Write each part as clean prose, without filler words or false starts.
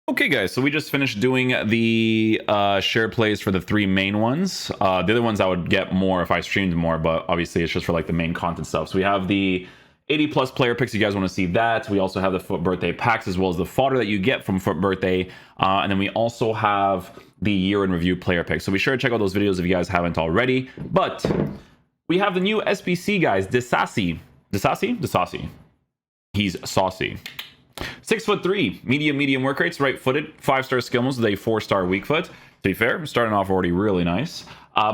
Okay, guys, so we just finished doing the share plays for the three main ones. The other ones I would get more if I streamed more, but obviously it's just for like the main content stuff. So we have the 80 plus player picks. You guys want to see that. We also have the FUT birthday packs as well as the fodder that you get from FUT birthday. And then we also have the year in review player picks. So be sure to check out those videos if you guys haven't already. But we have the new SBC, guys. DISASI. DISASI. He's saucy. 6'3", medium work rates, right-footed, 5-star skill moves with a 4-star weak foot. To be fair, starting off already really nice.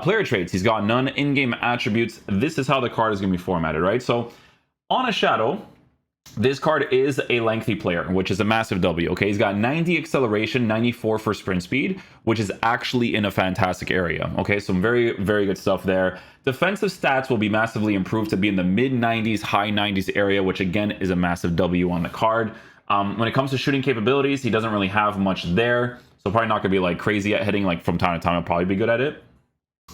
Player traits, he's got none. In-game attributes, this is how the card is going to be formatted, right? So on a shadow, this card is a lengthy player, which is a massive W, okay? He's got 90 acceleration, 94 for sprint speed, which is actually in a fantastic area, okay? Some very good stuff there. Defensive stats will be massively improved to be in the mid-90s, high 90s area, which again is a massive W on the card. When it comes to shooting capabilities, he doesn't really have much there, so probably not going to be like crazy at hitting. Like from time to time, he'll probably be good at it,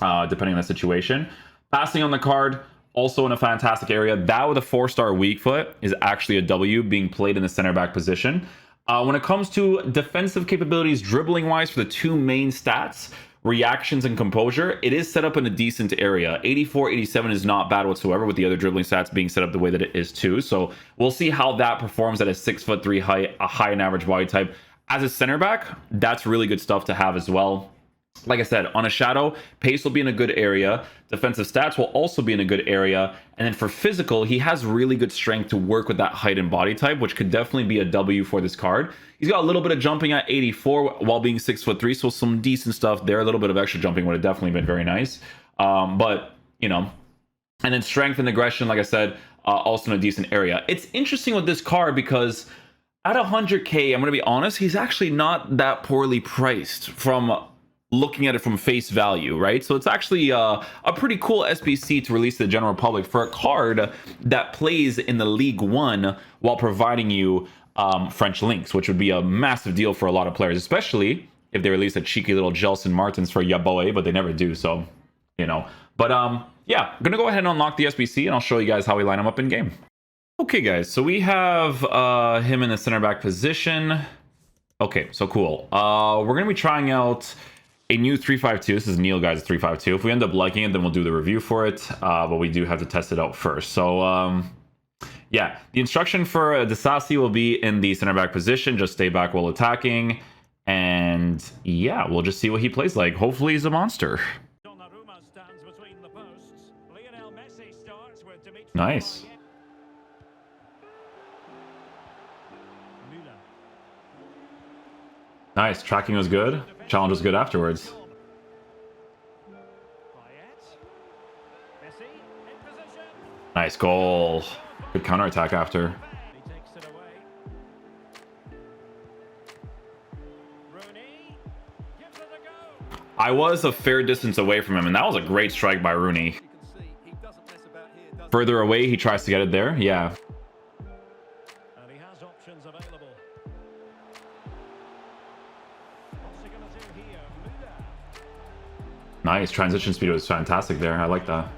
depending on the situation. Passing on the card, also in a fantastic area. That with a 4-star weak foot is actually a W being played in the center back position. When it comes to defensive capabilities, dribbling wise, for the two main stats, reactions and composure, it is set up in a decent area. 84, 87 is not bad whatsoever, with the other dribbling stats being set up the way that it is too. So we'll see how that performs at a 6'3" height, a high and average body type. As a center back, that's really good stuff to have as well. Like I said, on a shadow, pace will be in a good area. Defensive stats will also be in a good area. And then for physical, he has really good strength to work with that height and body type, which could definitely be a W for this card. He's got a little bit of jumping at 84 while being 6'3", so some decent stuff there. A little bit of extra jumping would have definitely been very nice. But, you know, and then strength and aggression, like I said, also in a decent area. It's interesting with this card because at 100K, I'm going to be honest, he's actually not that poorly priced from looking at it from face value, right? So it's actually a pretty cool SBC to release to the general public for a card that plays in the League One while providing you French links, which would be a massive deal for a lot of players, especially if they release a cheeky little Gelson Martins for Yaboe, but they never do, so, you know. But yeah, I'm gonna go ahead and unlock the SBC and I'll show you guys how we line them up in game. Okay, guys, so we have him in the center back position. Okay, so cool. We're gonna be trying out a new 352. This is Neil, guys, 352. If we end up liking it, then we'll do the review for it. But we do have to test it out first. So, yeah, the instruction for DISASI will be in the center back position. Just stay back while attacking. And yeah, we'll just see what he plays like. Hopefully he's a monster. Nice. Nice. Tracking was good. Challenge was good afterwards. Nice goal. Good counterattack after. I was a fair distance away from him, and that was a great strike by Rooney. Further away, he tries to get it there. Yeah. Nice. Transition speed was fantastic there. I like that.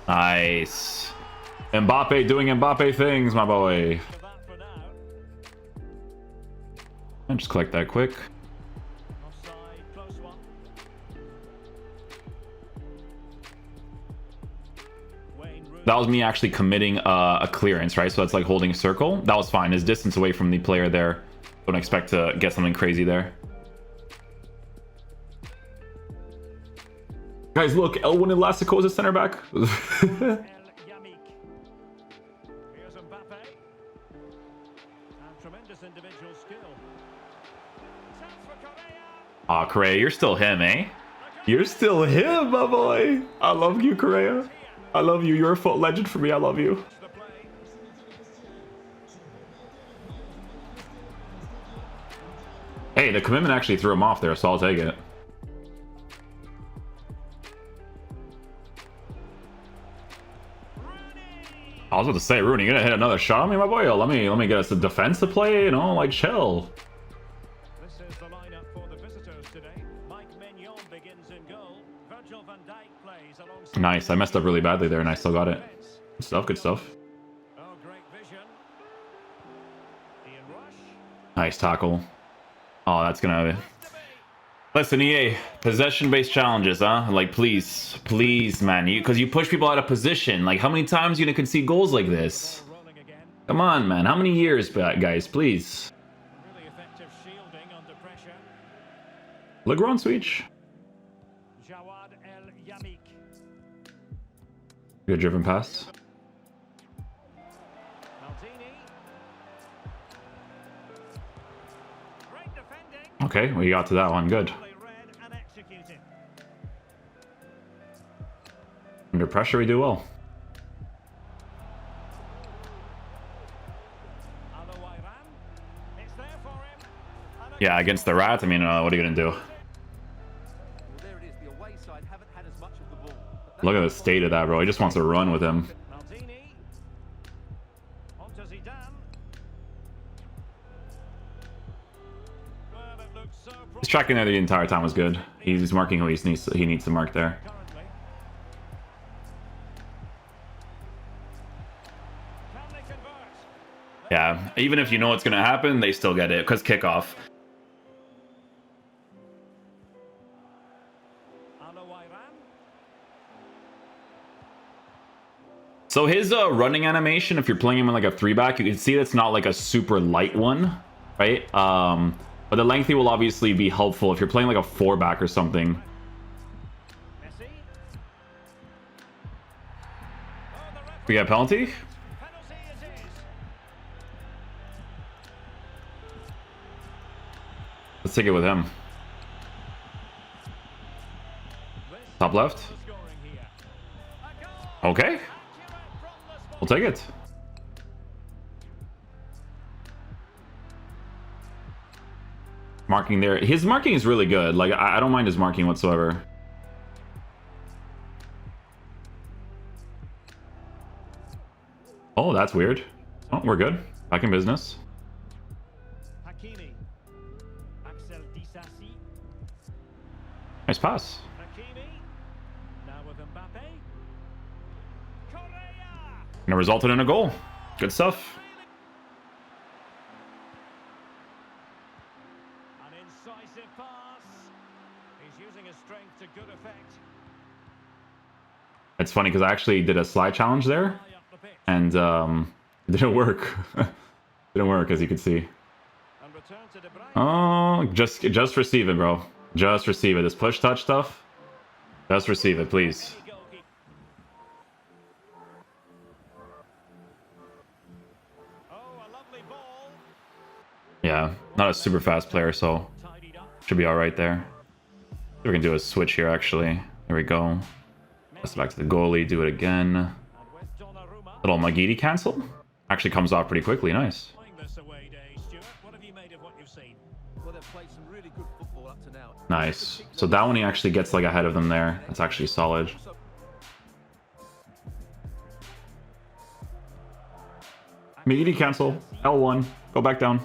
Nice. Mbappe doing Mbappe things, my boy. And just collect that quick. That was me actually committing a clearance, right? So that's like holding a circle. That was fine. His distance away from the player there. Don't expect to get something crazy there. Guys, look, Elwin Elastico is a center back. Aw, Correa, you're still him, eh? You're still him, my boy. I love you, Correa. I love you. You're a FUT legend for me. I love you. Hey, the commitment actually threw him off there, so I'll take it. I was about to say, Rooney, you gonna hit another shot on me, my boy? Let me get us a defense to play, you know, like chill. This is the lineup for the visitors today. Mike Mignon begins in goal. Virgil van Dijk plays alongside Nice. I messed up really badly there and I still got it. Good stuff, good stuff. Nice tackle. Oh, that's gonna... Listen, EA, possession-based challenges, huh? Like, please, please, man. Because you push people out of position. Like, how many times are you gonna concede goals like this? Come on, man. How many years, guys? Please. Legrand switch. Good driven pass. Okay, we got to that one. Good. Under pressure, we do well. Yeah, against the Rat, I mean, what are you going to do? Look at the state of that, bro. He just wants to run with him. His tracking there the entire time was good. He's marking who he needs to mark there. Yeah, even if you know what's going to happen, they still get it, because kickoff. So his running animation, if you're playing him in like a 3-back, you can see it's not like a super light one, right? But the lengthy will obviously be helpful if you're playing like a 4-back or something. We got a penalty? Let's take it with him. Top left. Okay. We'll take it. Marking there. His marking is really good. Like, I don't mind his marking whatsoever. Oh, that's weird. Oh, we're good. Back in business. Nice pass. And it resulted in a goal. Good stuff. An incisive pass. He's using his strength to good effect. It's funny because I actually did a slide challenge there, and it didn't work. Didn't work, as you can see. Oh, just receive it, bro. Just receive it. This push touch stuff. Just receive it, please. Yeah, not a super fast player, so should be all right there. We can do a switch here, actually. There we go. Pass it back to the goalie. Do it again. Little Magidi cancel. Actually comes off pretty quickly. Nice. Nice. So that one he actually gets like ahead of them there. That's actually solid. Magidi cancel. L1. Go back down.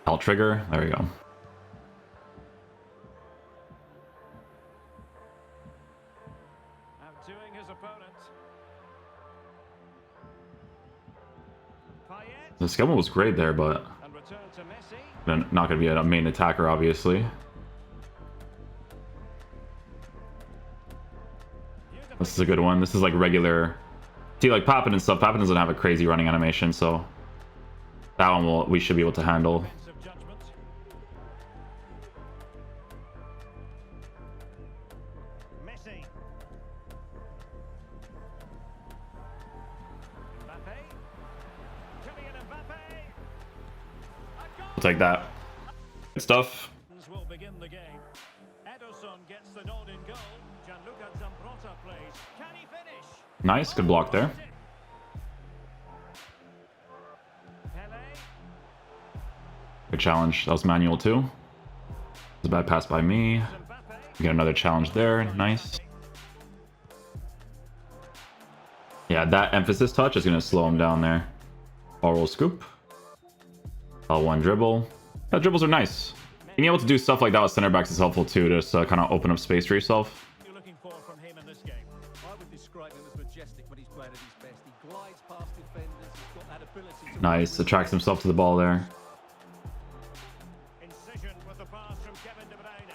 L trigger. There we go. Outdoing his opponent. The skill was great there, but not going to be a main attacker, obviously. This is a good one. This is like regular. See, like Papin and stuff. Papin doesn't have a crazy running animation, so that one we should be able to handle. We'll take that. Good stuff. Nice, good block there. Good challenge. That was manual too. It was a bad pass by me. We get another challenge there. Nice. Yeah, that emphasis touch is going to slow him down there. Oral scoop. L1 dribble. Dribbles are nice. Being able to do stuff like that with center backs is helpful too, just kind of open up space for yourself. You're looking for from him in this game. I would describe him as majestic when he's playing at his best. He glides past defenders. He's got that ability to Nice, attracts himself to the ball there. incision with the pass from Kevin De Bruyne.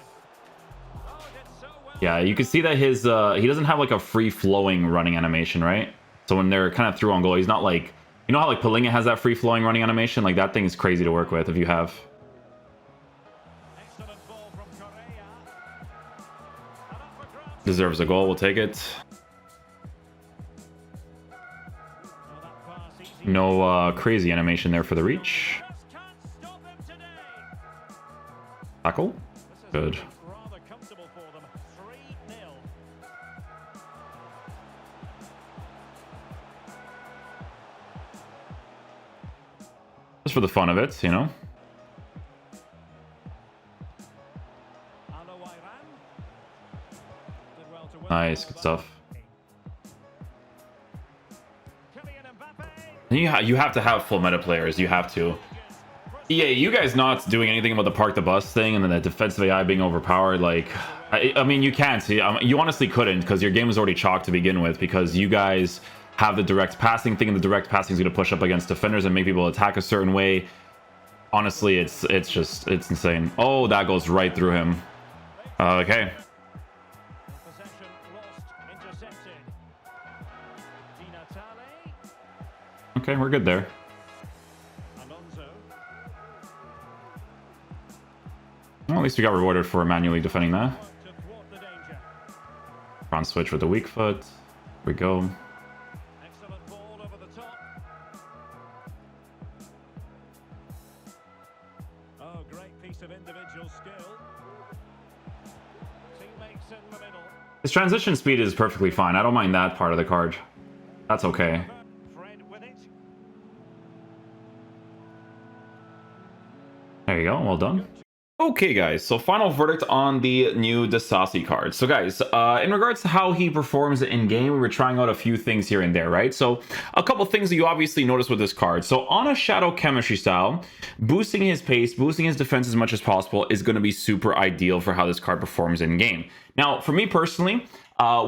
Oh, did so well. Yeah, you can see that his he doesn't have like a free-flowing running animation, right? So when they're kind of through on goal, he's not like, you know how like Palinga has that free-flowing running animation? Like that thing is crazy to work with if you have. Excellent ball from Correa. And up for grabs. Deserves a goal, we'll take it. Oh, that pass easy. No crazy animation there for the reach. Just can't stop him today. Tackle. This Good. is rather comfortable for them. 3-0. Just for the fun of it, you know? Nice, good stuff. You have to have full meta players. You have to. Yeah, you guys not doing anything about the park the bus thing and then the defensive AI being overpowered. Like, I mean, you can't. You honestly couldn't because your game was already chalked to begin with because you guys have the direct passing thing, and the direct passing is going to push up against defenders and make people attack a certain way. Honestly, it's insane. Oh, that goes right through him. Okay. Okay, we're good there. Well, at least we got rewarded for manually defending that. Front switch with the weak foot. Here we go. Excellent ball over the top. Oh, great piece of individual skill. Teammates in the middle. His transition speed is perfectly fine. I don't mind that part of the card. That's okay. Fred with it. There you go. Well done. Okay, guys, so final verdict on the new DISASI card. So, guys, in regards to how he performs in-game, we were trying out a few things here and there, right? So, a couple things that you obviously notice with this card. So, on a Shadow Chemistry style, boosting his pace, boosting his defense as much as possible is going to be super ideal for how this card performs in-game. Now, for me personally,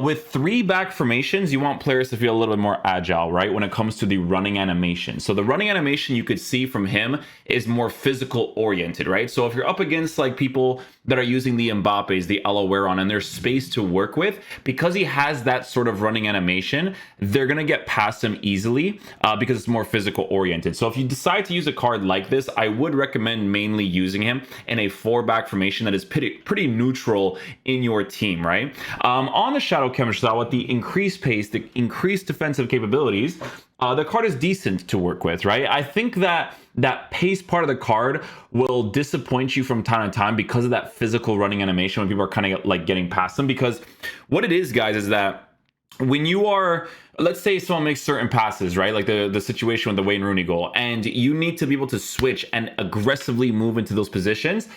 with 3 back formations, you want players to feel a little bit more agile, right? When it comes to the running animation. So the running animation you could see from him is more physical oriented, right? So if you're up against like people that are using the Mbappes, the Alaweron, and there's space to work with, because he has that sort of running animation, they're going to get past him easily because it's more physical oriented. So if you decide to use a card like this, I would recommend mainly using him in a 4-back formation that is pretty neutral in your team, right? On the Shadow Chemistry style, with the increased pace, the increased defensive capabilities, the card is decent to work with, right? I think that that pace part of the card will disappoint you from time to time because of that physical running animation when people are kind of like getting past them. Because what it is, guys, is that when you are, let's say someone makes certain passes, right? Like the situation with the Wayne Rooney goal, and you need to be able to switch and aggressively move into those positions,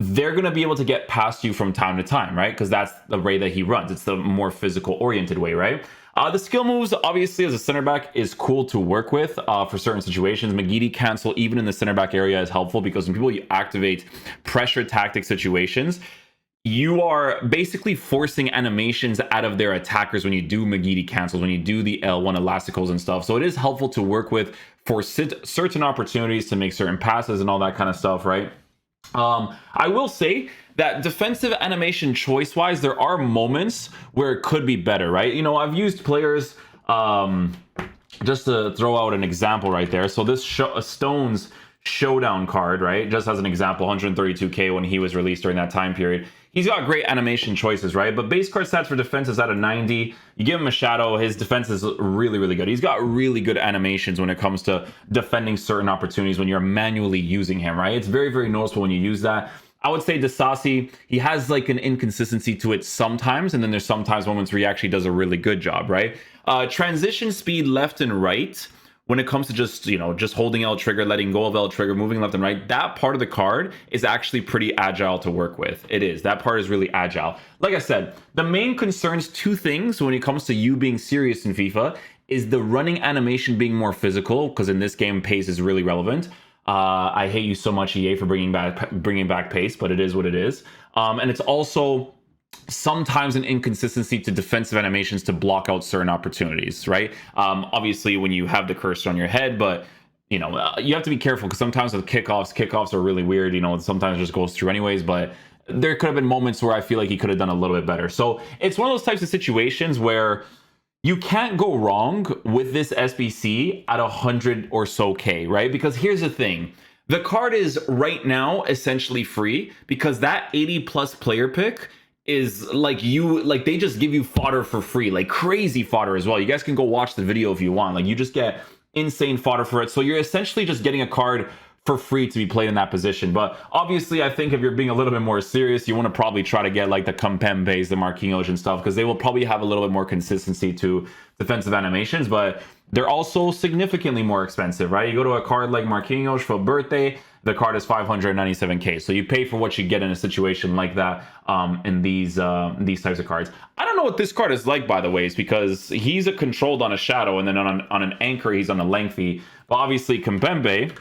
they're going to be able to get past you from time to time, right? Because that's the way that he runs. It's the more physical oriented way, right? The skill moves, obviously, as a center back is cool to work with for certain situations. McGeady cancel, even in the center back area, is helpful because when people activate pressure tactic situations, you are basically forcing animations out of their attackers when you do McGeady cancels, when you do the L1 elasticals and stuff. So it is helpful to work with for certain opportunities to make certain passes and all that kind of stuff, right? I will say that defensive animation choice wise, there are moments where it could be better, right? You know, I've used players, just to throw out an example right there. So this Stones Showdown card, right? Just as an example, 132k when he was released during that time period. He's got great animation choices, right? But base card stats for defense is at a 90. You give him a shadow, his defense is really, really good. He's got really good animations when it comes to defending certain opportunities when you're manually using him, right? It's very, very noticeable when you use that. I would say DISASI, he has like an inconsistency to it sometimes, and then there's sometimes moments where he actually does a really good job, right? Transition speed left and right, when it comes to just, you know, just holding L trigger, letting go of L trigger, moving left and right, that part of the card is actually pretty agile to work with. It is. That part is really agile. Like I said, the main concerns, 2 things when it comes to you being serious in FIFA is the running animation being more physical, because in this game, pace is really relevant. I hate you so much, EA, for bringing back pace, but it is what it is. And it's also sometimes an inconsistency to defensive animations to block out certain opportunities, right? Obviously, when you have the cursor on your head, but you know, you have to be careful because sometimes with kickoffs are really weird. You know, sometimes it just goes through anyways, but there could have been moments where I feel like he could have done a little bit better. So it's one of those types of situations where you can't go wrong with this SBC at 100 or so K, right? Because here's the thing. The card is right now essentially free because that 80 plus player pick is like they just give you fodder for free, like crazy fodder as well. You guys can go watch the video if you want. Like you just get insane fodder for it. So you're essentially just getting a card for free to be played in that position. But obviously, I think if you're being a little bit more serious, you want to probably try to get like the Kimpembes, the Marquinhos and stuff, because they will probably have a little bit more consistency to defensive animations, but they're also significantly more expensive, right? You go to a card like Marquinhos for birthday, the card is 597K. So you pay for what you get in a situation like that in these types of cards. I don't know what this card is like, by the way, is because he's a controlled on a shadow, and then on an anchor, he's on a lengthy. But obviously, Kimpembe.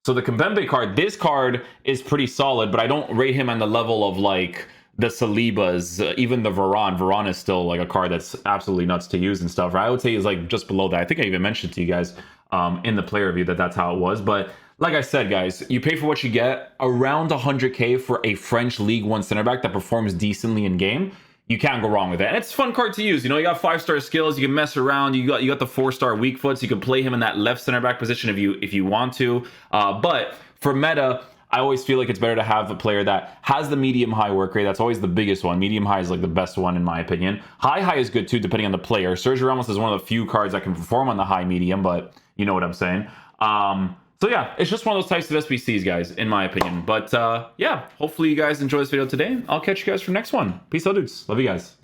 So the Kimpembe card, this card is pretty solid, but I don't rate him on the level of like the Salibas, even the Varane. Varane is still like a card that's absolutely nuts to use and stuff, right? I would say he's like just below that. I think I even mentioned to you guys in the player review that's how it was. But like I said, guys, you pay for what you get. Around 100K for a French League One center back that performs decently in game. You can't go wrong with it. And it's a fun card to use. You know, you got 5-star skills. You can mess around. You got the 4-star weak foot. So you can play him in that left center back position if you want to. But for meta, I always feel like it's better to have a player that has the medium high work rate. That's always the biggest one. Medium high is like the best one in my opinion. High is good too, depending on the player. Sergio Ramos is one of the few cards that can perform on the high medium, but you know what I'm saying. So yeah, it's just one of those types of SBCs, guys, in my opinion. But yeah, hopefully you guys enjoy this video today. I'll catch you guys for the next one. Peace out, dudes. Love you guys.